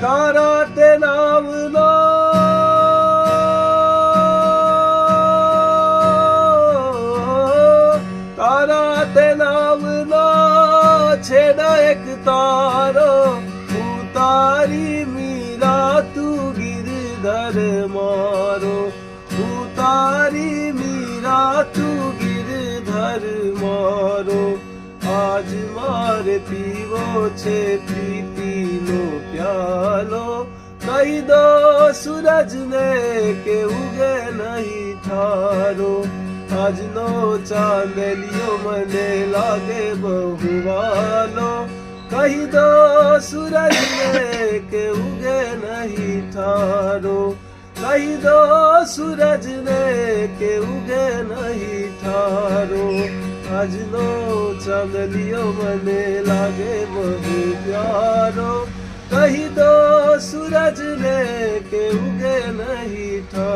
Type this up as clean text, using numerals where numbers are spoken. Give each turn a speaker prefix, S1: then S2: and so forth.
S1: તારા તે નામનો તારા તે નામનો છેડો એક તારો હું તારી મીરા તું ગિરધર મારો હું તારી મીરા તું ગિરધર મારો આજ મારે પીવો છે પ્રીતિનો પ્યાલો કહી દો સૂરજને કે ઉગે નહીં ઠારો આજનો ચાંદલિયો મને લાગે બહુ વાલો કહી દો સૂરજને કે ઉગે નહીં ઠારો કહી દો સૂરજને કે ઉગે નહીં ઠારો આજનો ચાંદલિયો મને લાગે બહુ પ્યારો કહી દો સૂરજને કે ઉગે નહીં ઠારો